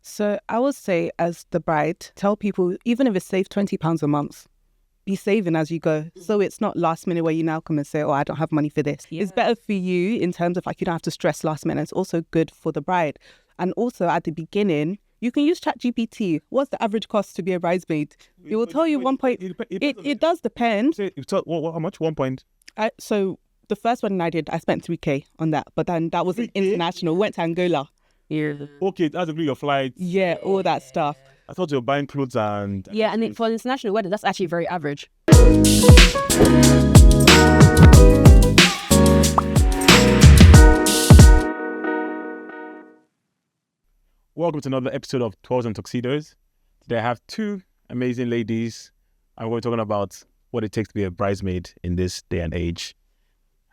So I would say, as the bride, tell people, even if it's save £20 a month, be saving as you go. So it's not last minute where you now come and say, oh, I don't have money for this. Yeah. It's better for you in terms of like, you don't have to stress last minute. It's also good for the bride. And also at the beginning, you can use ChatGPT. What's the average cost to be a bridesmaid? It will tell you 1 point. It does depend. How much? 1 point? So the first one I did, I spent 3K on that. But then that was international. Went to Angola. Yeah. Okay, that's include your flights. Yeah, all that stuff. I thought you were buying clothes and... Yeah, and for an international wedding, that's actually very average. Welcome to another episode of Twirls and Tuxedos. Today I have two amazing ladies, and we're talking about what it takes to be a bridesmaid in this day and age.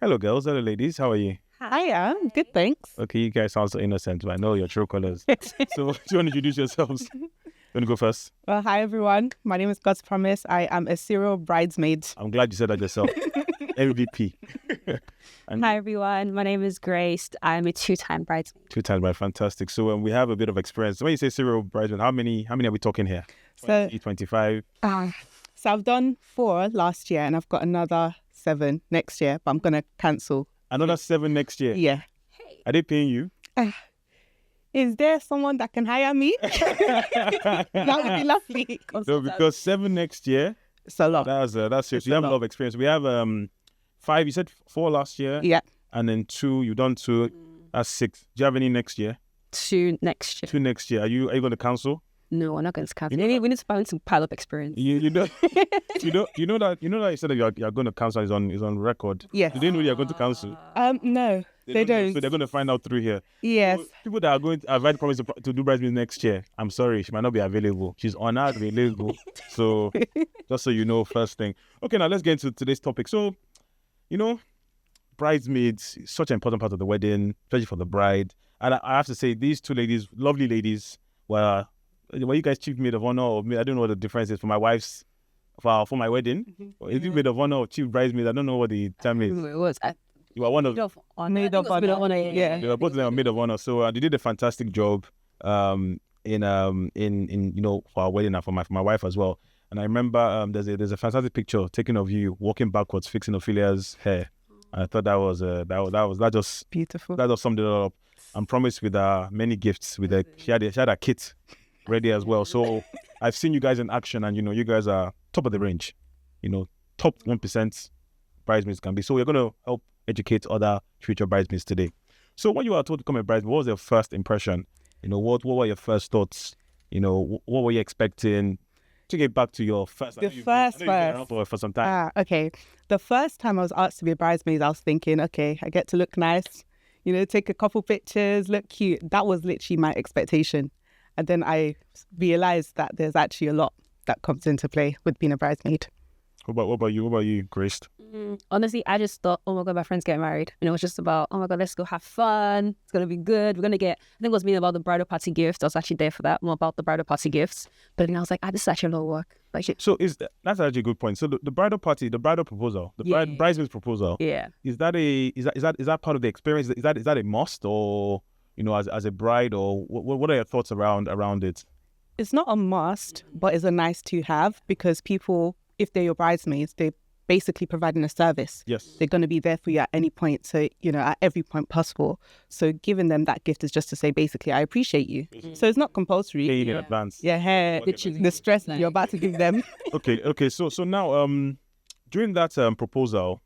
Hello, girls. Hello, ladies. How are you? Hi, I'm good, thanks. Okay, you guys sound so innocent, but I know your true colors. So, do you want to introduce yourselves? You want to go first? Well, hi, everyone. My name is God's Promise. I am a serial bridesmaid. I'm glad you said that yourself. MVP. Hi, everyone. My name is Grace. I'm a two-time bridesmaid. Two-time bride, fantastic. So, we have a bit of experience. When you say serial bridesmaid, how many are we talking here? 20, 25? So, I've done 4 last year, and I've got another 7 next year, but I'm going to cancel. Another 7 next year? Yeah. Are they paying you? Is there someone that can hire me? That would be lovely. No, because 7 next year. It's a lot. That's serious. You have a lot of experience. We have 5. You said 4 last year. Yeah. And then 2. You've done 2. That's 6. Do you have any next year? 2 next year. 2 next year. Are you going to cancel? No, I'm not going to cancel. We need to find some pile up experience. You know that you said that you're going to cancel is on record. Yes. Do they know you're going to cancel? No, they don't. So they're going to find out through here. Yes. So people that are going to invite promise to do bridesmaids next year, I'm sorry, she might not be available. She's unavailable. So just so you know, first thing. Okay, now let's get into today's topic. So, bridesmaids is such an important part of the wedding, especially for the bride. And I have to say, these two ladies, lovely ladies, were you guys chief maid of honor or I don't know what the difference is for my wife's for my wedding. Mm-hmm. Is it maid of honor or chief bridesmaid? I don't know what the term is. It was. You are one of maid of honor. Yeah. They were both of them maid of honor. So they did a fantastic job in for our wedding and for my wife as well. And I remember there's a fantastic picture taken of you walking backwards fixing Ophelia's hair. And I thought that just beautiful. That just summed it all up. I'm promised with many gifts. She had a kit ready as well. So I've seen you guys in action, and you guys are top of the range. Top 1% bridesmaids can be. So we're going to help educate other future bridesmaids today. So when you were told to become a bridesmaid, what was your first impression? What were your first thoughts? What were you expecting? To get back to your first. For some time. Okay. The first time I was asked to be a bridesmaid, I was thinking, okay, I get to look nice, take a couple pictures, look cute. That was literally my expectation. And then I realized that there's actually a lot that comes into play with being a bridesmaid. What about you, Grace? Honestly, I just thought, oh my God, my friend's getting married. And it was just about, oh my God, let's go have fun. It's going to be good. We're going to get, I think it was me about the bridal party gifts. I was actually there for that, more about the bridal party gifts. But then I was like, this is actually a lot of work. So that's actually a good point. So the bridal party, the bridal proposal, bridesmaid's proposal. Yeah. Is that part of the experience? Is that a must or, as a bride, or what are your thoughts around it? It's not a must, but it's a nice to have, because people, if they're your bridesmaids, they're basically providing a service. Yes. They're going to be there for you at any point. So, at every point possible. So giving them that gift is just to say, basically, I appreciate you. Mm-hmm. So it's not compulsory. Paying in advance. Yeah, the stress that you're about to give them. Okay. So now, during that proposal,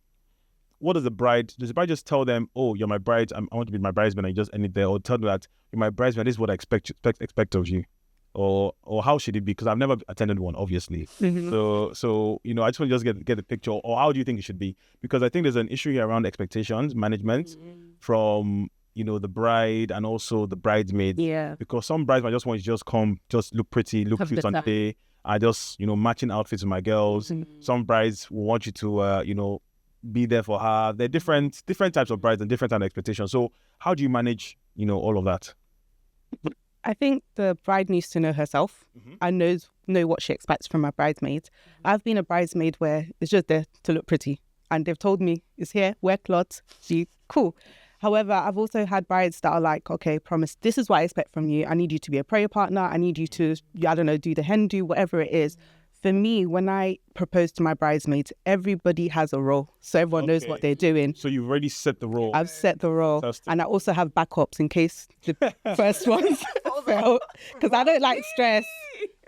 what does the bride just tell them, oh, you're my bride, I want to be my bridesmaid, and you just end it there? Or tell them that you're my bridesmaid, this is what I expect of you? Or how should it be? Because I've never attended one, obviously. Mm-hmm. So I just want to get the picture. Or how do you think it should be? Because I think there's an issue here around expectations management from the bride and also the bridesmaids. Yeah. Because some brides might just want you to come, just look pretty, look cute on the day. I just matching outfits with my girls. Mm-hmm. Some brides will want you to be there for her. There are different types of brides and different types of expectations. So how do you manage all of that? I think the bride needs to know herself and know what she expects from her bridesmaids. I've been a bridesmaid where it's just there to look pretty, and they've told me it's here, wear cloths, she cool. However, I've also had brides that are like, okay, promise, this is what I expect from you. I need you to be a prayer partner. I need you to, I don't know, do the hen do, whatever it is. For me, when I propose to my bridesmaids, everybody has a role. So everyone knows what they're doing. So you've already set the role. I've set the role. Fantastic. And I also have backups in case the first ones fail. Because I don't like stress.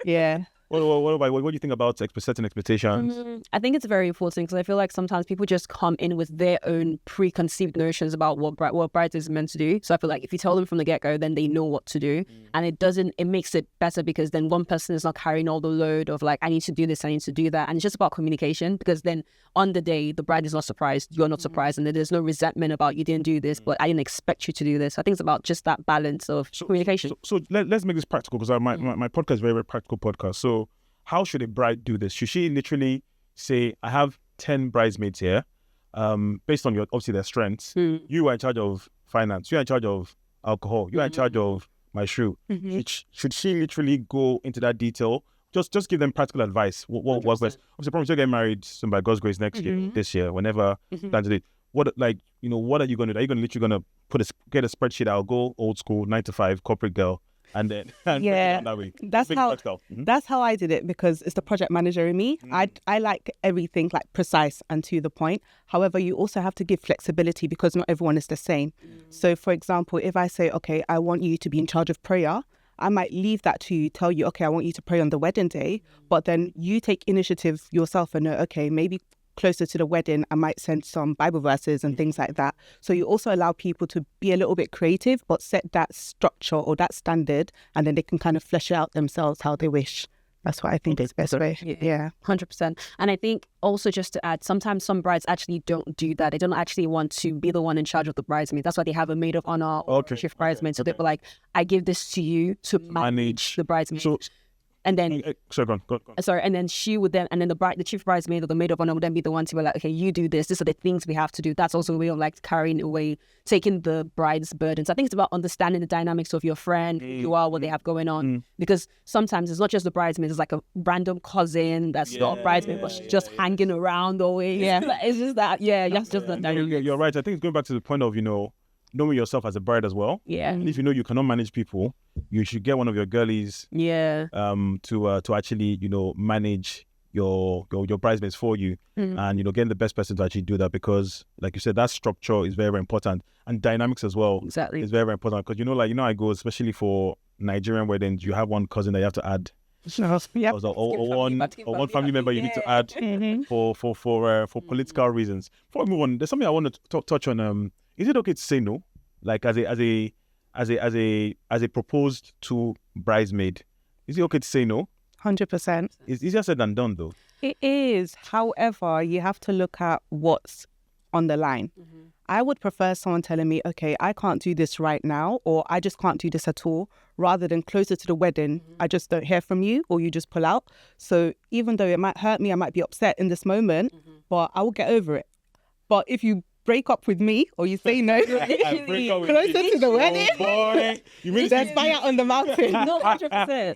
Yeah. What do you think about setting expectations? I think it's very important because I feel like sometimes people just come in with their own preconceived notions about what brides is meant to do. So I feel like if you tell them from the get-go, then they know what to do. And it makes it better because then one person is not carrying all the load of like, I need to do this, I need to do that. And it's just about communication because then on the day, the bride is not surprised, you're not surprised, and then there's no resentment about you didn't do this, but I didn't expect you to do this. I think it's about just that balance of communication. So let's make this practical because my podcast is a very, very practical podcast. So how should a bride do this? Should she literally say, I have 10 bridesmaids here, based on obviously their strengths. You are in charge of finance. You are in charge of alcohol. You are in charge of my shoe. Should she literally go into that detail? Just give them practical advice. What was best? Obviously, probably you're getting married by God's grace next year, this year, whenever plan to do it. What are you going to do? Are you going to get a spreadsheet out, go old school, 9 to 5, corporate girl, and then break it down that way? That's how I did it because it's the project manager in me. I like everything like precise and to the point. However, you also have to give flexibility because not everyone is the same. So for example, if I say, okay, I want you to be in charge of prayer, I might leave that to you, tell you, okay, I want you to pray on the wedding day, but then you take initiative yourself and know, okay, maybe closer to the wedding, I might send some Bible verses and things like that. So you also allow people to be a little bit creative, but set that structure or that standard, and then they can kind of flesh it out themselves how they wish. That's what I think is best way. Yeah. 100%. And I think also just to add, sometimes some brides actually don't do that. They don't actually want to be the one in charge of the bridesmaid. That's why they have a maid of honor or chief bridesmaid. So they're like, I give this to you to manage the bridesmaid. And then, go on. Sorry, and then she would then, and then the chief bridesmaid or the maid of honor would then be the one to be like, okay, you do this. These are the things we have to do. That's also a way of like carrying away, taking the bride's burdens. I think it's about understanding the dynamics of your friend, who you are, what they have going on. Because sometimes it's not just the bridesmaid. It's like a random cousin that's not a bridesmaid, but she's just hanging around always. Yeah, it's just that. Yeah, that's just the dynamics. You're right. I think it's going back to the point of knowing yourself as a bride as well. Yeah. And if you know you cannot manage people, you should get one of your girlies. Yeah. To actually manage your bridesmaids for you, and getting the best person to actually do that, because like you said, that structure is very, very important, and dynamics as well. Exactly. Is very, very important because I go, especially for Nigerian weddings, you have one cousin that you have to add. Or one family member you need to add for political reasons. Before we move on, there's something I want to touch on. Is it okay to say no, like as a proposed to bridesmaid? Is it okay to say no? 100%. It's easier said than done, though. It is. However, you have to look at what's on the line. I would prefer someone telling me, okay, I can't do this right now, or I just can't do this at all, rather than closer to the wedding, I just don't hear from you, or you just pull out. So even though it might hurt me, I might be upset in this moment, but I will get over it. But if you break up with me, or you say no, closer to the wedding, there's fire on the mountain. No, 100%.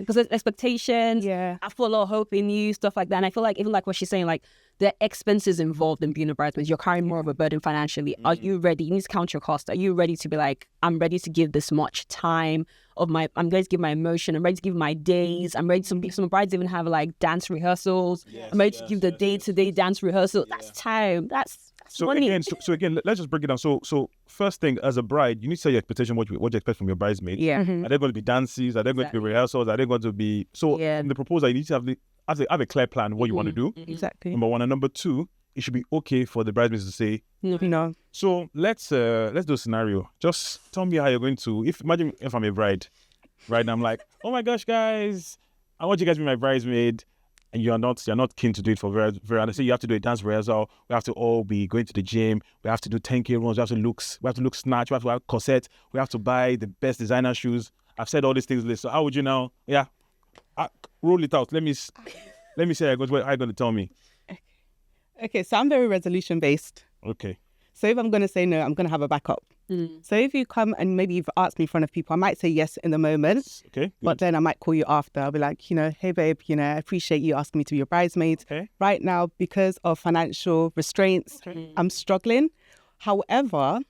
Because there's expectations. Yeah. I put a lot of hope in you, stuff like that. And I feel like, even like what she's saying, like the expenses involved in being a bridesmaid, you're carrying more of a burden financially. Are you ready? You need to count your cost. Are you ready to be like, I'm ready to give this much time I'm going to give my emotion. I'm ready to give my days. I'm ready to, some brides even have like dance rehearsals. I'm ready to give the day-to-day dance rehearsal. That's time. That's money. Again, let's just break it down. So first thing, as a bride, you need to set your expectation, what you expect from your bridesmaid. Yeah. Are there going to be dances? Are there going to be rehearsals? Are they going to be... in the proposal, you need to have a clear plan what you want to do. Exactly. Number one. And number two, it should be okay for the bridesmaids to say no. So let's do a scenario. Just tell me how you're going to... Imagine if I'm a bride, right? And I'm like, oh my gosh, guys, I want you guys to be my bridesmaid. And you're not keen to do it for very, very. And I say you have to do a dance rehearsal. We have to all be going to the gym. We have to do 10K runs. We have to look snatch. We have to have corset. We have to buy the best designer shoes. I've said all these things. So how would you now? Yeah, roll it out. Let me see how it goes. What are you going to tell me? Okay, so I'm very resolution based. Okay. So if I'm going to say no, I'm going to have a backup. So if you come and maybe you've asked me in front of people, I might say yes in the moment. Okay. Good. But then I might call you after. I'll be like, hey babe, I appreciate you asking me to be your bridesmaid. Okay. Right now, because of financial restraints, I'm struggling. However,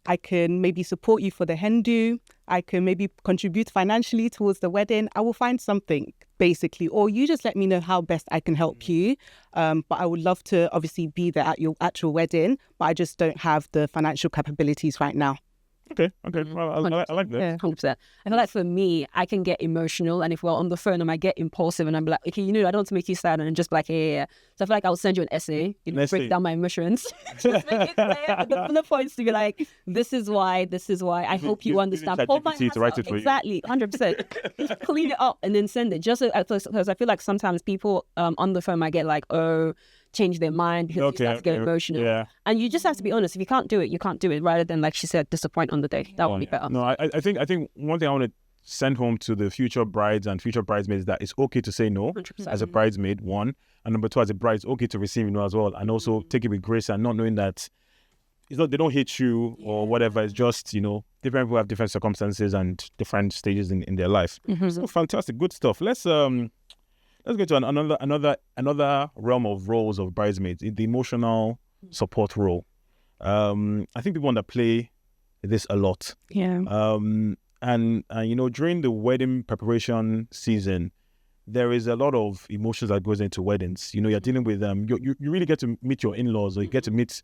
I can maybe support you for the hen do. I can maybe contribute financially towards the wedding. I will find something, basically. Or you just let me know how best I can help you. But I would love to obviously be there at your actual wedding, but I just don't have the financial capabilities right now. Okay. Well, I like that. Yeah, 100%. I feel like for me, I can get emotional, and if we're on the phone, I might get impulsive, and I'm like, okay, I don't want to make you sad, and just be like, yeah. So I feel like I'll send you an essay, break down my emotions, just make it clear, with the bullet points to be like, this is why. I hope you understand. Hold my to write it for exactly, 100%. Clean it up and then send it. Just because I feel like sometimes people on the phone might get like, oh, change their mind because you start to get emotional. Yeah. And you just have to be honest. If you can't do it, you can't do it, rather than, like she said, disappoint on the day. That would be better. No, I think one thing I want to send home to the future brides and future bridesmaids is that it's okay to say no 100%. as a bridesmaid, one. And number two, as a bride, it's okay to receive no as well. And also take it with grace and not knowing that it's not, they don't hate you or whatever. It's just, different people have different circumstances and different stages in their life. So fantastic, good stuff. Let's get to another realm of roles of bridesmaids, the emotional support role. I think people underplay this a lot. Yeah. And during the wedding preparation season, there is a lot of emotions that goes into weddings. You're dealing with you really get to meet your in-laws, or you get to meet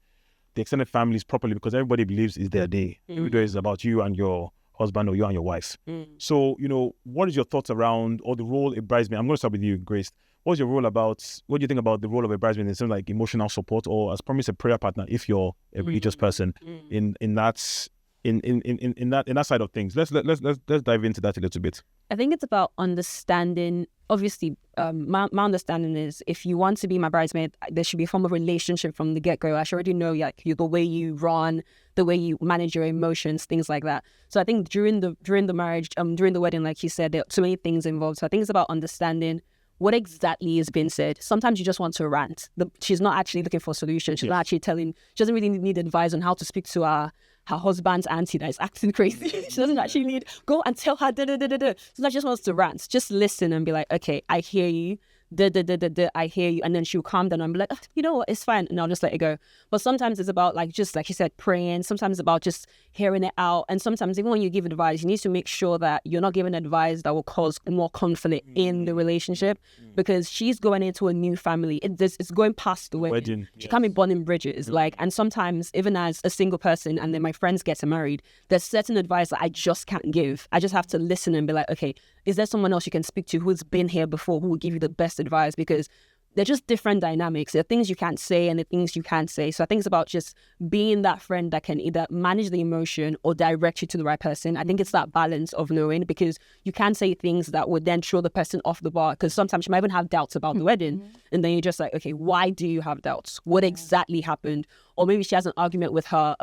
the extended families properly, because everybody believes it's their day. Every day is about you and your husband or you and your wife. So, what is your thoughts around, or the role of a bridesmaid? I'm going to start with you, Grace. What's your role about, what do you think about the role of a bridesmaid in terms of like emotional support, or as promised, a prayer partner if you're a religious person in that side of things? Let's dive into that a little bit. I think it's about understanding. Obviously, my understanding is, if you want to be my bridesmaid, there should be a form of relationship from the get-go. I should already know the way you run, the way you manage your emotions, things like that. So I think during the marriage, during the wedding, like you said, there are so many things involved. So I think it's about understanding what exactly is being said. Sometimes you just want to rant. She's not actually looking for a solution. She's not actually she doesn't really need advice on how to speak to her husband's auntie that is acting crazy. She doesn't actually need, go and tell her, So she just wants to rant. Just listen and be like, okay, I hear you. I hear you. And then she'll calm down and be like, oh, you know what, it's fine. And I'll just let it go. But sometimes it's about, like, just like you said, praying. Sometimes it's about just hearing it out. And sometimes even when you give advice, you need to make sure that you're not giving advice that will cause more conflict in the relationship, because she's going into a new family. It's going past the wedding. She can't be burning bridges. And sometimes even as a single person, and then my friends get married, there's certain advice that I just can't give. I just have to listen and be like, okay, is there someone else you can speak to who's been here before, who will give you the best advice? Because they're just different dynamics. There are things you can't say and the things you can say. So I think it's about just being that friend that can either manage the emotion or direct you to the right person. I think it's that balance of knowing, because you can say things that would then throw the person off the bar, because sometimes you might even have doubts about the wedding. And then you're just like, okay, why do you have doubts? What exactly happened? Or maybe she has an argument with her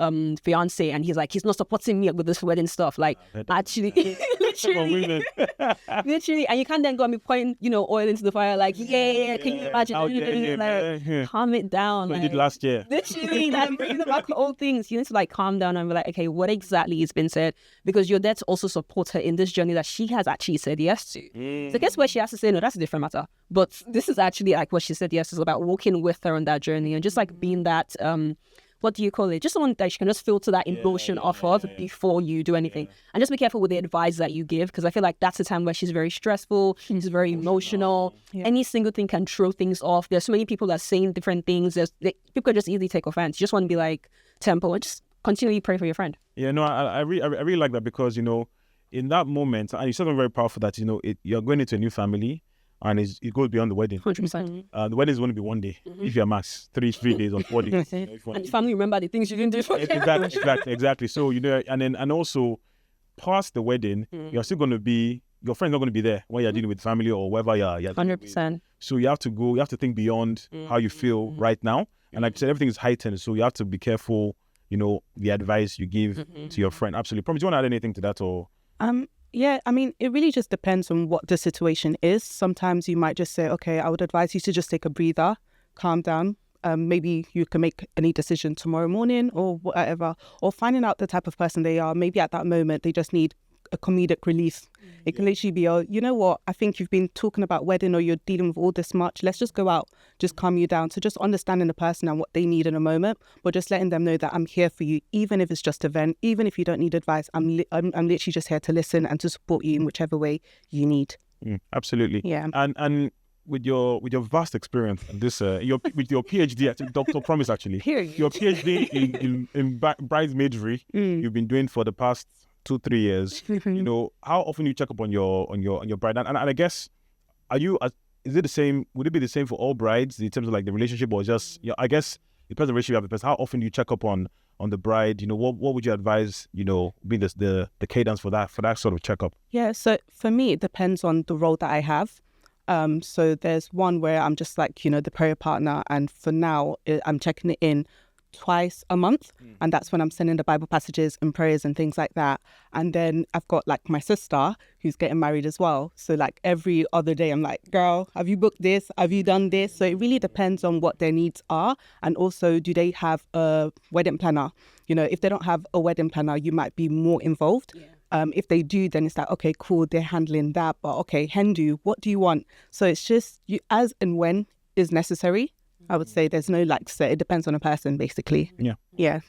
fiance, and he's like, he's not supporting me with this wedding stuff. Like, actually, literally, and you can't then go and be pouring, oil into the fire. Like, yeah, can you imagine? Calm it down. What you did last year. Literally, bringing back old things. You need to calm down and be like, okay, what exactly has been said? Because you're there to also support her in this journey that she has actually said yes to. So guess what she has to say? No, that's a different matter. But this is actually what she said yes is about, walking with her on that journey and just being that what do you call it? Just someone that you can just filter that emotion off of before you do anything. And just be careful with the advice that you give, because I feel like that's a time where she's very stressful, she's very emotional. Any single thing can throw things off. There's so many people that are saying different things. People can just easily take offense. You just want to be like, tempo, and just continually pray for your friend. Yeah, no, I really like that, because, in that moment, and it's something very powerful that, you're going into a new family, and it goes beyond the wedding. 100%. The wedding is going to be one day, if you're max 3 days or 4 days. And family remember the things you didn't do for them. Exactly. So, and also past the wedding, you're still going to be, your friend's not going to be there when you're dealing with family or whoever you're 100%. So you have to think beyond how you feel right now. And like I said, everything is heightened. So you have to be careful, the advice you give to your friend. Absolutely. Probably, do you want to add anything to that, or? Yeah, I mean, it really just depends on what the situation is. Sometimes you might just say, okay, I would advise you to just take a breather, calm down. Maybe you can make any decision tomorrow morning or whatever, or finding out the type of person they are. Maybe at that moment, they just need a comedic release. It can literally be, oh, you know what, I think you've been talking about wedding or you're dealing with all this much. Let's just go out, just calm you down. So just understanding the person and what they need in a moment, but just letting them know that I'm here for you, even if it's just a vent, even if you don't need advice. I'm literally just here to listen and to support you in whichever way you need. Absolutely. Yeah. And with your vast experience and this with your PhD, actually, Dr. Promise, actually, your PhD in bridesmaidery, you've been doing for the past 2-3 years. You know, how often you check up on your bride, and I guess, is it the same? Would it be the same for all brides in terms of like the relationship, or just I guess it depends on the relationship you have with the person. How often do you check up on the bride? You know, what would you advise? You know, be the cadence for that sort of checkup? Yeah. So for me, it depends on the role that I have. So there's one where I'm just like, you know, the prayer partner, and for now I'm checking it in twice a month, and that's when I'm sending the Bible passages and prayers and things like that. And then I've got like my sister who's getting married as well, so like every other day I'm like, girl, have you booked this, have you done this? So it really depends on what their needs are, and also do they have a wedding planner. You know, if they don't have a wedding planner, you might be more involved. If they do, then it's like, okay, cool, they're handling that, but okay, Hindu, what do you want? So it's just you, as and when is necessary. I would say there's no like set. It depends on a person, basically. Yeah. Do you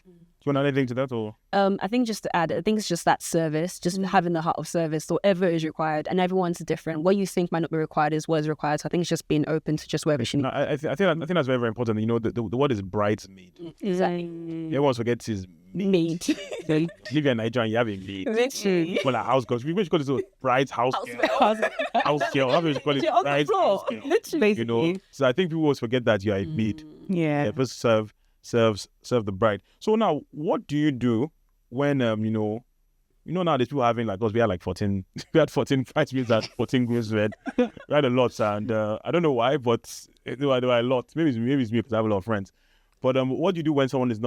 want to add anything to that, or? I think just to add, I think it's just that service, just having the heart of service, so whatever is required, and everyone's different. What you think might not be required is what is required. So I think it's just being open to just whatever she needs. No, I think that's very, very important. You know, the word is bridesmaid. Exactly. Everyone forgets his Maid. Live in Nigeria, you have a maid. Literally. Well, a house girl. We wish call it bride's house girl. House girl. How do you call it? Bride's house girl. Literally. You know. So I think people always forget that you are a maid. Yeah. First serve the bride. So now, what do you do when you know now there's people having like us. We had like 14. We had 14 bridesmaids and 14 groomsmen. We had a lot, and I don't know why, but there were a lot. Maybe it's me because I have a lot of friends. But what do you do when someone is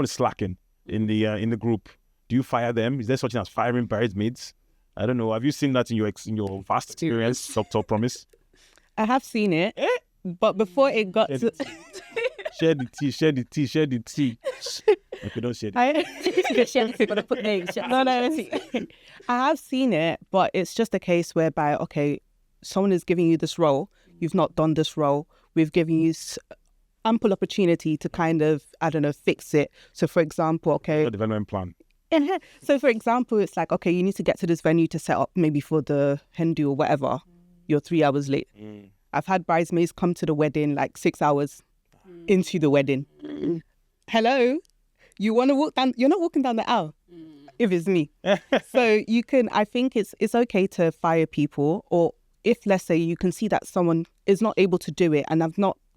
slacking in the group? Do you fire them? Is there such thing as firing bridesmaids? I don't know. Have you seen that in your vast experience, Dr. Promise? I have seen it, but before it got to... Share the tea. Okay, don't share it. No. I have seen it, but it's just a case whereby, okay, someone is giving you this role. You've not done this role. We've given you ample opportunity to kind of, I don't know, fix it. So, for example, okay... A development plan. So, for example, it's like, okay, you need to get to this venue to set up maybe for the Hindu or whatever. You're 3 hours late. I've had bridesmaids come to the wedding like 6 hours into the wedding. Hello? You want to walk down? You're not walking down the aisle. If it's me. So you can, I think it's okay to fire people, or if, let's say, you can see that someone is not able to do it and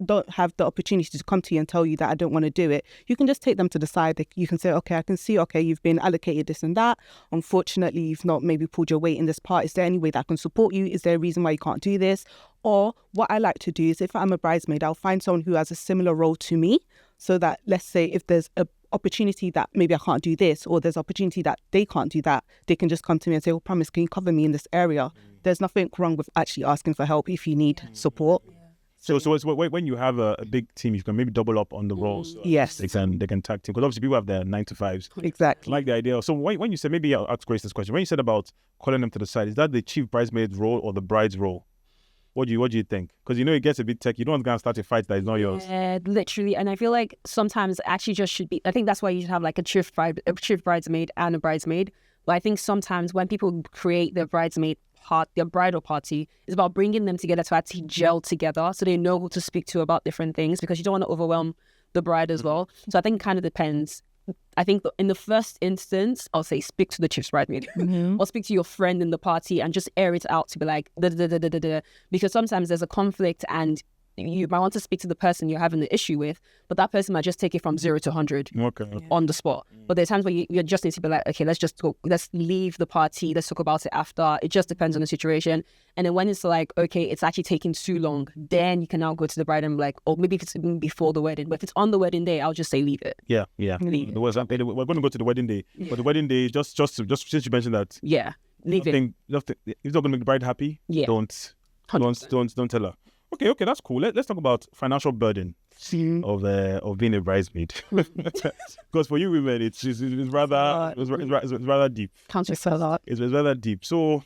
don't have the opportunity to come to you and tell you that I don't want to do it, you can just take them to the side. You can say, okay, I can see, okay, you've been allocated this and that. Unfortunately, you've not maybe pulled your weight in this part. Is there any way that I can support you? Is there a reason why you can't do this? Or what I like to do is, if I'm a bridesmaid, I'll find someone who has a similar role to me, so that, let's say, if there's a opportunity that maybe I can't do this, or there's opportunity that they can't do that, they can just come to me and say, oh, Promise, can you cover me in this area? There's nothing wrong with actually asking for help if you need support. So it's when you have a big team, you can maybe double up on the roles. Yes. They can tag team, because obviously people have their 9 to 5s. Exactly. I like the idea. So when you said, maybe I'll ask Grace this question, when you said about calling them to the side, is that the chief bridesmaid's role or the bride's role? What do you think? Because it gets a bit tech. You don't want to start a fight that is not yours. Literally. And I feel like sometimes it actually just should be. I think that's why you should have like a chief bridesmaid and a bridesmaid. But I think sometimes when people create their bridal party, it's about bringing them together to actually gel together, so they know who to speak to about different things, because you don't want to overwhelm the bride as well. So I think it kind of depends. I think in the first instance, I'll say speak to the chief's bridesmaid, or speak to your friend in the party and just air it out to be like, because sometimes there's a conflict and you might want to speak to the person you're having the issue with, but that person might just take it from 0 to 100 on the spot. But there's times where you just need to be like, okay, let's leave the party, let's talk about it after. It just depends on the situation. And then when it's like, okay, it's actually taking too long, then you can now go to the bride and be like, or maybe if it's even before the wedding, but if it's on the wedding day, I'll just say leave it. Yeah. Leave it. We're going to go to the wedding day, but the wedding day, just since you mentioned that, leave it. If it's not going to make the bride happy, don't tell her. Okay, that's cool. Let's talk about financial burden. of being a bridesmaid. Because for you women, it's rather deep. Counts a lot. It's rather deep. So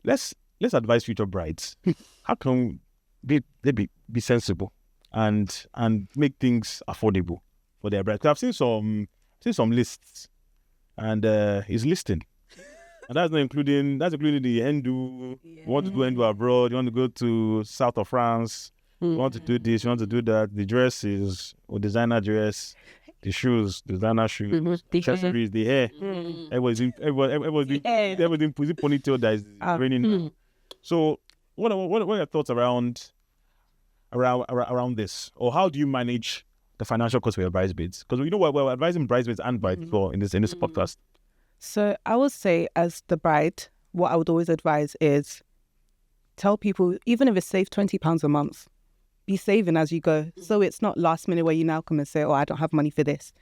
let's advise future brides. How can they be sensible and make things affordable for their bride? 'Cause I've seen some lists, and it's listing. And that's including the Hindu. You want to do Hindu abroad, you want to go to south of France, you want to do this, you want to do that. The dresses or designer dress, the shoes, designer shoes, The accessories, the hair. Everybody's in ponytail that is raining now. So what are your thoughts around this? Or how do you manage the financial cost for your bridesmaids? Because we're advising bridesmaids and brides for in this podcast. So I would say, as the bride, what I would always advise is tell people, even if it's save £20 a month, be saving as you go. So it's not last minute where you now come and say, oh, I don't have money for this.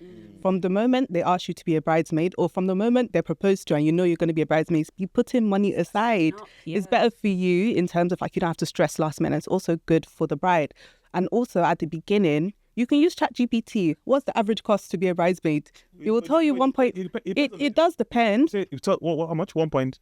From the moment they ask you to be a bridesmaid, or from the moment they're proposed to and you know you're going to be a bridesmaid, be putting money aside. It's better for you in terms of you don't have to stress last minute. It's also good for the bride. And also at the beginning, you can use ChatGPT. What's the average cost to be a bridesmaid? It will tell you 1 point. It does depend. How much? 1 point?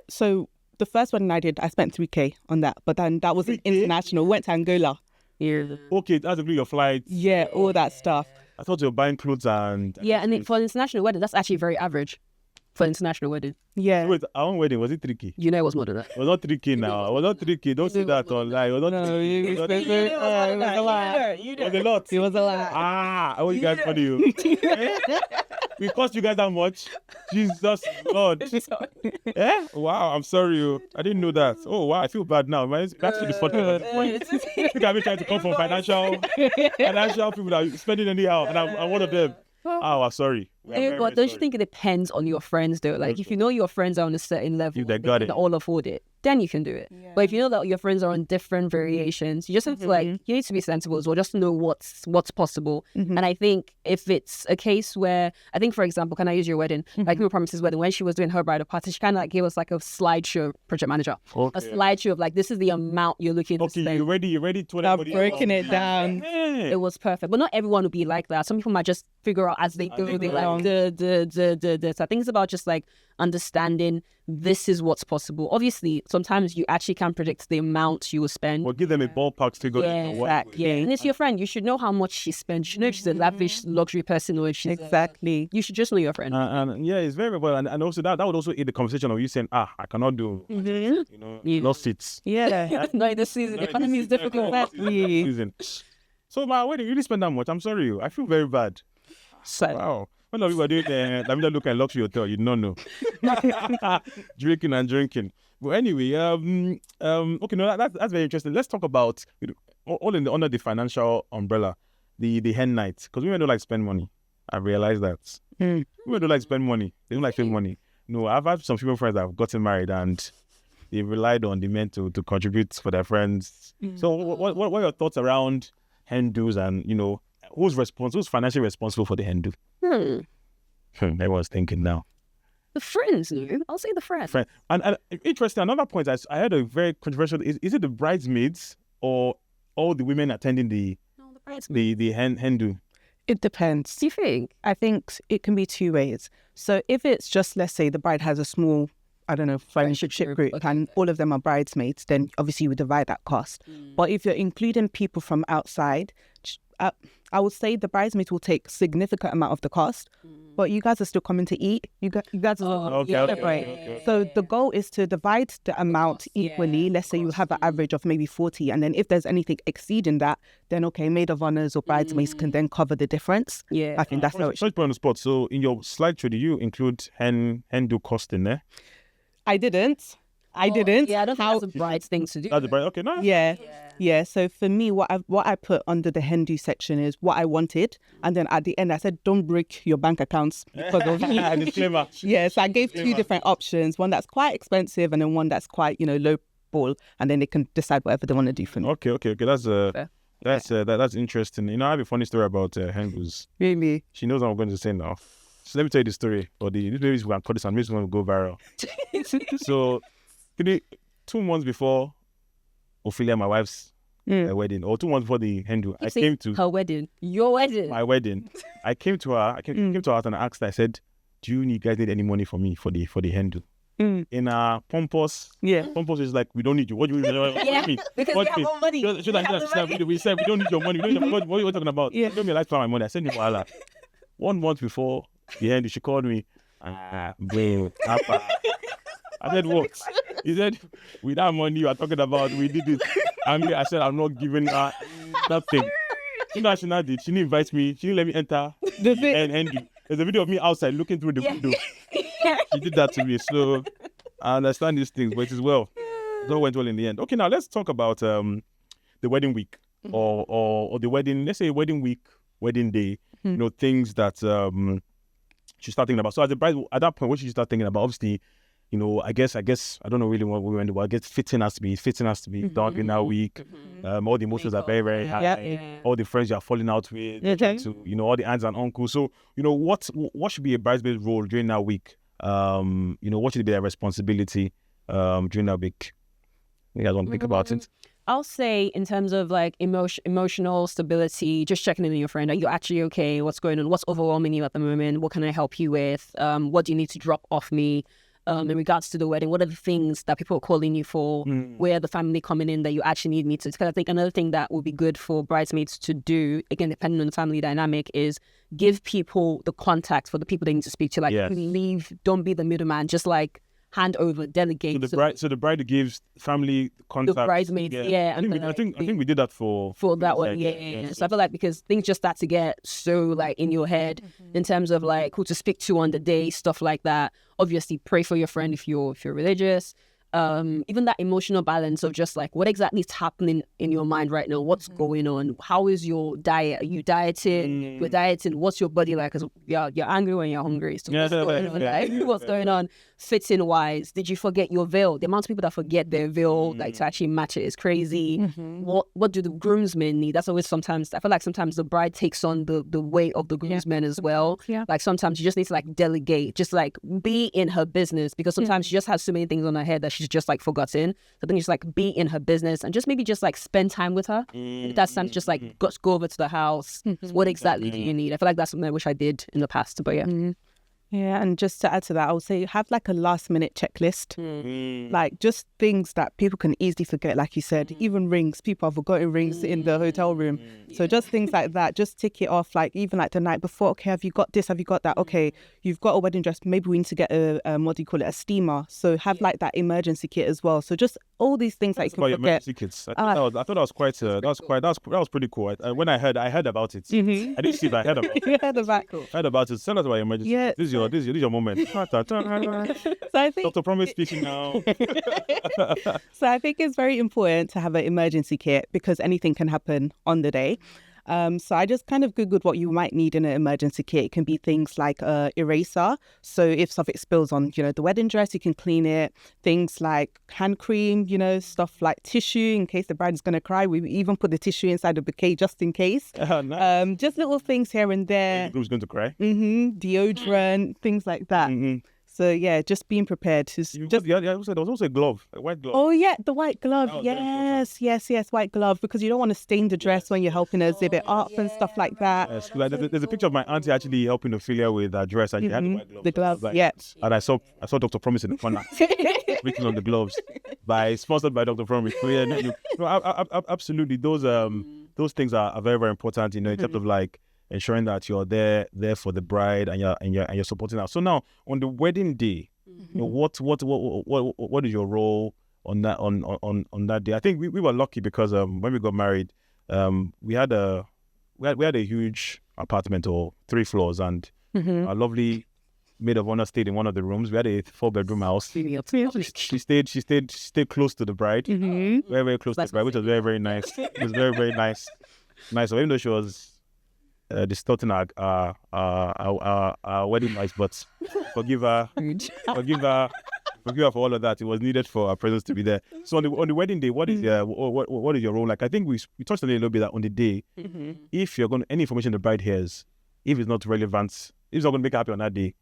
So the first one I did, I spent 3K on that. But then that was international. Went to Angola. Yeah. Okay, that's including your flights. Yeah, all that stuff. I thought you were buying clothes and... Yeah, and for an international wedding, that's actually very average. For an international wedding. Yeah. Wait, our own wedding, was it 3K? You know it was more than that. It was not 3K now. It was not 3K. Don't say that online. It was not 3K. It was a lot. It was a lot. It was a lot. I want you guys funny. You. It cost you guys that much? Jesus Lord. Wow, I'm sorry. I didn't know that. Oh, wow, I feel bad now. That's really funny. Look at me trying to come from financial people that are spending anyhow, and I'm one of them. Oh, I'm sorry. But don't you think it depends on your friends though? Like if you know your friends are on a certain level, they got can it. all afford it, then you can do it. Yeah. But if you know that your friends are on different variations, you just have to you need to be sensible as well, just to know what's possible. And I think if it's a case where, I think for example, can I use your wedding? Like People Promise's wedding, when she was doing her bridal party, she kind of gave us a slideshow, project manager, a slideshow of this is the amount you're looking to spend. You ready to I've broken it down. It was perfect, but not everyone will be like that. Some people might just figure out as they go. They So I think it's about just understanding this is what's possible. Obviously, sometimes you actually can predict the amount you will spend. Or give them a ballpark figure. Yeah, exactly. Yeah. And it's your friend. You should know how much she spends. You should know if she's a lavish luxury person or if she's you should just know your friend. And yeah, it's very well. And also that would also aid the conversation of you saying, I cannot do lost seats. Yeah. Not in this season. The economy is difficult. So my wedding, you really spend that much. I'm sorry. I feel very bad. Wow. When we were doing the look at luxury hotel, you don't know. Drinking and drinking. But anyway, okay, no, that's very interesting. Let's talk about all under the financial umbrella, the hen night. Because women don't like spend money. I realized that. Women don't like spend money. They don't like spend money. No, I've had some female friends that have gotten married and they relied on the men to contribute for their friends. So what are your thoughts around hen do's and, who's financially responsible for the hen do? Everyone's thinking now. The friends, no? I'll say the friends. And interesting, another point, I heard a very controversial, is it the bridesmaids or all the women attending the hen do? It depends. Do you think? I think it can be two ways. So if it's just, let's say the bride has a small, friendship group and all of them are bridesmaids, then obviously you would divide that cost. But if you're including people from outside, I would say the bridesmaids will take significant amount of the cost, but you guys are still coming to eat. You guys are okay. So the goal is to divide the amount equally. Let's say you have an average of maybe 40, and then if there's anything exceeding that, then maid of honors or bridesmaids can then cover the difference. Yeah, I think that's how it should. Sorry to put on the spot. So in your slideshow, do you include hen do cost in there? I didn't. Yeah, I don't think that's a bride's thing to do. That's the bride. Okay, nice. Yeah. So for me, what I put under the hen do section is what I wanted, and then at the end I said, don't break your bank accounts because of me. Disclaimer. Yeah, so I gave two different options: one that's quite expensive, and then one that's quite low ball, and then they can decide whatever they want to do for me. Okay. That's interesting. I have a funny story about hen do's. Really? She knows what I'm going to say now. So let me tell you the story. Or this baby is going to cut this and this is going to go viral. So 2 months before Ophelia, my wife's wedding, or 2 months before the hen do, I came to her wedding, your wedding, my wedding. I came to her. I came to her house and I asked her. I said, "Do you guys need any money for me for the hen do?" In a pompous, pompous is like, "We don't need you. What do you mean? Because we have more money. We said we don't need your money. What are you talking about? Yeah. Don't be like my money. I sent you Wala. 1 month before the hen do, she called me. Bro, Papa. I said, "What?" He said, "With that money you are talking about, we did it." I said, "I'm not giving her nothing." You know what she now did? She didn't invite me. She didn't let me enter. And there's a video of me outside looking through the window. She did that to me. So I understand these things, but it is well. It all went well in the end. Okay, now let's talk about the wedding week or the wedding. Let's say wedding week, wedding day. You know, things that she start thinking about. So as a bride, at that point, what should you start thinking about? Obviously, you know, I guess I don't know really what we went to, but I guess fitting has to be done in that week. All the emotions are very, very high. Yeah. All the friends you are falling out with, to, you know, all the aunts and uncles. So, you know, what should be a bridesmaid's role during that week? You know, what should be their responsibility during that week? You guys want to think about it? I'll say in terms of like emotional stability, just checking in with your friend. Are you actually okay? What's going on? What's overwhelming you at the moment? What can I help you with? What do you need to drop off me? In regards to the wedding, what are the things that people are calling you for? Where the family coming in that you actually need me to? Because I think another thing that would be good for bridesmaids to do, again, depending on the family dynamic, is give people the contact for the people they need to speak to. Like, leave, don't be the middleman, just like hand over, delegate. So the bride gives family contact. The bridesmaids, I think we did that for that one. Yeah. So I feel like because things just start to get so like in your head in terms of like who to speak to on the day, stuff like that. Obviously, pray for your friend if you're religious. Even that emotional balance of just like what exactly is happening in your mind right now, what's going on, how is your diet, are you dieting, we're dieting, what's your body like, because you're angry when you're hungry, so what's going on fitting wise, did you forget your veil? The amount of people that forget their veil like to actually match it is crazy. What do the groomsmen need? That's always sometimes I feel like sometimes the bride takes on the weight of the groomsmen as well. Like sometimes you just need to like delegate, just like be in her business, because sometimes she just has so many things on her head that she's just like forgotten. So then you just like be in her business and just maybe just like spend time with her. If that's time to just like go over to the house. What exactly do you need? I feel like that's something I wish I did in the past, but Yeah, and just to add to that, I would say have like a last minute checklist. Like just things that people can easily forget, like you said, even rings. People have forgotten rings in the hotel room. So just things like that, just tick it off, like even like the night before, okay, have you got this? Have you got that? Okay, you've got a wedding dress, maybe we need to get a what do you call it? A steamer. So have like that emergency kit as well. So just all these things that you can forget. Emergency kits. I thought that was quite that was pretty cool. When I heard about it. I didn't see it, I heard about it. You heard about it. Heard about it. Tell us about emergency. Yeah. This is your moment. So I think Dr. Promise speaking now. So I think it's very important to have an emergency kit because anything can happen on the day. So I just kind of Googled what you might need in an emergency kit. It can be things like eraser. So if something spills on, you know, the wedding dress, you can clean it. Things like hand cream, you know, stuff like tissue in case the bride is going to cry. We even put the tissue inside the bouquet just in case. Nice. Just little things here and there. The groom's going to cry. Deodorant, things like that. So yeah, just being prepared. There was also a glove, a white glove. Oh yeah, the white glove. Yes, white glove, because you don't want to stain the dress when you're helping her zip it up and stuff like that. Yes, there's a picture of my auntie actually helping Ophelia with her dress, and she had the white glove. The glove, And I saw Dr. Promise in the corner written on the gloves, sponsored by Dr. Promise. So yeah, absolutely, those things are very, very important. You know, in terms of like ensuring that you're there for the bride and you're supporting her. So now on the wedding day, you know, what is your role on that day? I think we were lucky because when we got married, we had a huge apartment or 3 floors, and our lovely maid of honor stayed in one of the rooms. We had a 4-bedroom house. She stayed close to the bride, very, very close to the bride, which was very, very nice. It was very, very nice. So even though she was distorting our wedding nights, but forgive her for all of that. It was needed for our presence to be there. So on the wedding day, what is your role? Like I think we touched on it a little bit, that on the day, if you're going any information the bride hears, if it's not relevant, if it's not going to make her happy on that day,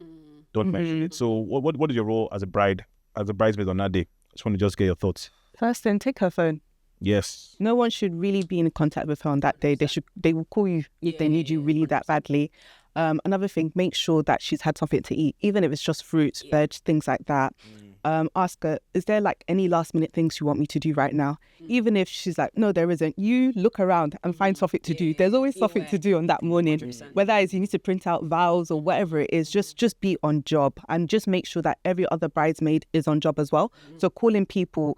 don't mention it. So what is your role as a bridesmaid on that day? I just want to get your thoughts. First thing, take her phone. Yes. No one should really be in contact with her on that day. They will call you if they need you really that badly. Another thing, make sure that she's had something to eat, even if it's just fruits, veg, things like that. Ask her, is there like any last minute things you want me to do right now? Even if she's like, no, there isn't, you look around and find something to do. There's always something to do on that morning, 100%. Whether it's you need to print out vows or whatever it is, just be on job and just make sure that every other bridesmaid is on job as well. So calling people,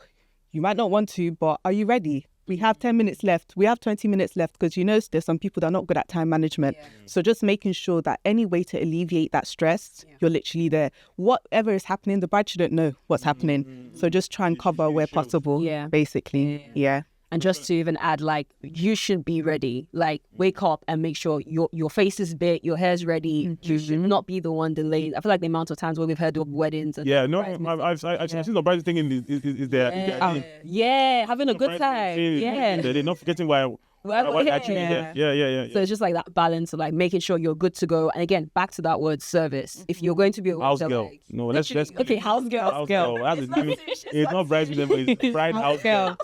you might not want to, but are you ready? We have 10 minutes left. We have 20 minutes left, because you know there's some people that are not good at time management. So just making sure that any way to alleviate that stress, you're literally there. Whatever is happening, the bride shouldn't know what's happening. So just try and cover where possible, basically. Yeah. And just to even add, like, you should be ready. Like, wake up and make sure your face is big, your hair's ready. You should not be the one delayed. I feel like the amount of times where we've heard of weddings. And I've seen the bride thing is there. Having a good time. They're not forgetting why actually. So it's just like that balance of like making sure you're good to go. And again, back to that word, service. If you're going to be a house girl, let's house girl. It's not bridesmaid, but it's bride house girl.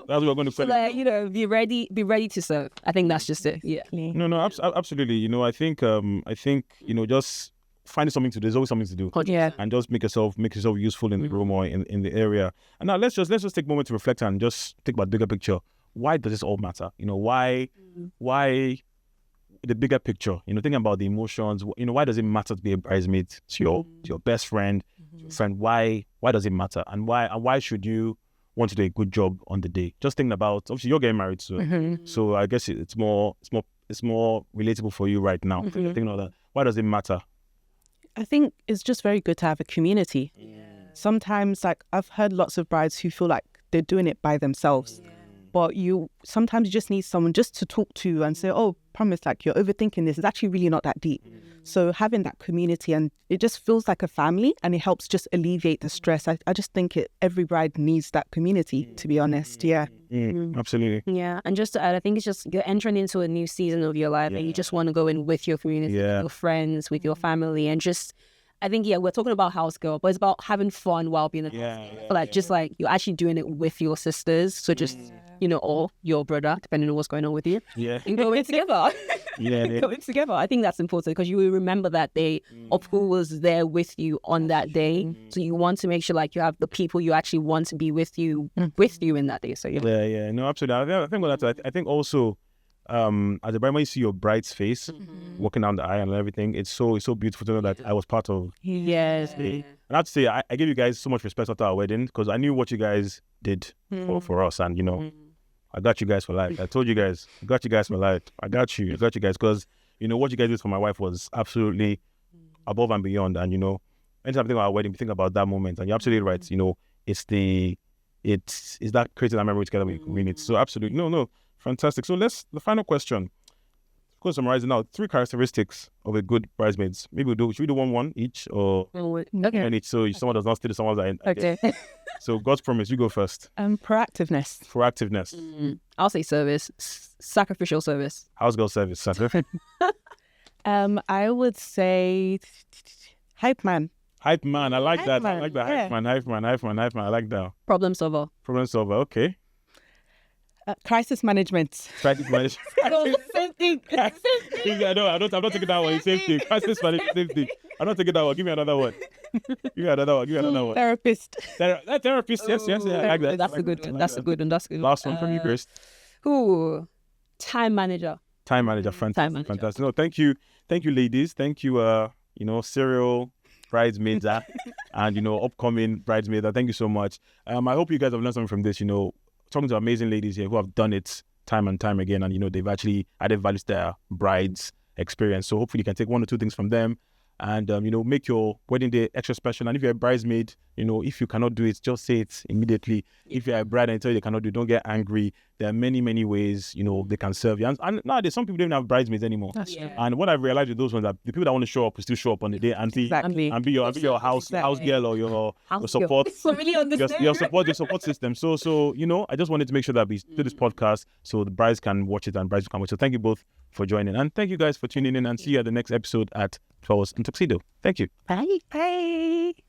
That's what we're going to call it. You know, be ready to serve. I think that's just it. Yeah. No, absolutely. You know, I think you know, just finding something to do. There's always something to do. And just make yourself useful in the room or in the area. And now let's just take a moment to reflect and just think about the bigger picture. Why does this all matter? You know, why the bigger picture? You know, thinking about the emotions. You know, why does it matter to be a bridesmaid to your best friend, to your friend? Why does it matter? And why should you want to do a good job on the day? Just thinking about, obviously you're getting married, so I guess it's more relatable for you right now. Thinking of that. Why does it matter? I think it's just very good to have a community. Sometimes, like, I've heard lots of brides who feel like they're doing it by themselves. But sometimes you just need someone just to talk to and say, oh, promise, like, you're overthinking this. It's actually really not that deep. So having that community, and it just feels like a family, and it helps just alleviate the stress. I just think every bride needs that community, to be honest. Absolutely. Yeah. And just to add, I think it's just you're entering into a new season of your life, and you just want to go in with your community, with your friends, with your family, and just, I think, we're talking about house girl, but it's about having fun while being a house girl. Just like you're actually doing it with your sisters. So just, you know, or your brother, depending on what's going on with you. And going together. Going together. I think that's important, because you will remember that day of who was there with you on that day. So you want to make sure like you have the people you actually want to be with you in that day. So no, absolutely. I think that. I think also, as a bride, when you see your bride's face walking down the aisle and everything, it's so beautiful to know that I was part of. Yes. And I have to say, I give you guys so much respect after our wedding, because I knew what you guys did for us, and you know, I got you guys for life. I told you guys, I got you guys for life. I got you guys, because you know what you guys did for my wife was absolutely above and beyond. And you know, anytime I think about our wedding, we think about that moment, and you're absolutely right. You know, it's that creating that memory together with community. So absolutely, no. Fantastic. So the final question. Of course, summarizing now, 3 characteristics of a good bridesmaids. Maybe should we do one each, or okay. Each, so someone does not steal someone's identity. Okay. So God's promise, you go first. Proactiveness. I'll say service, sacrificial service. House girl service, Sandra. I would say hype man. Hype man, I like that. I like that. Hype man. I like that. Problem solver. Okay. Crisis management. Same thing. I'm not taking that one. Same thing. Crisis management. Same thing. I'm not taking that one. Give me another one. Therapist. Therapist. Yes. I like that. That's a good one. That's a good one. Last one from you, Grace. Time manager. Fantastic. No, thank you, ladies. Thank you, serial bridesmaids and upcoming bridesmaids. Thank you so much. I hope you guys have learned something from this. Talking to amazing ladies here who have done it time and time again, and they've actually added value to their brides experience. So hopefully you can take 1 or 2 things from them, and make your wedding day extra special. And if you're a bridesmaid, if you cannot do it, just say it immediately. If you're a bride and tell you they cannot do it, don't get angry. There are many ways they can serve you. And nowadays some people don't even have bridesmaids anymore. That's true. And what I've realized with those ones, that the people that want to show up will still show up on the day and be your house girl or your support. Your support system. So I just wanted to make sure that we do this podcast so the brides can watch it and brides can watch it. So thank you both for joining, and thank you guys for tuning in, and see you at the next episode at Twirls and Tuxedo. Thank you. Bye.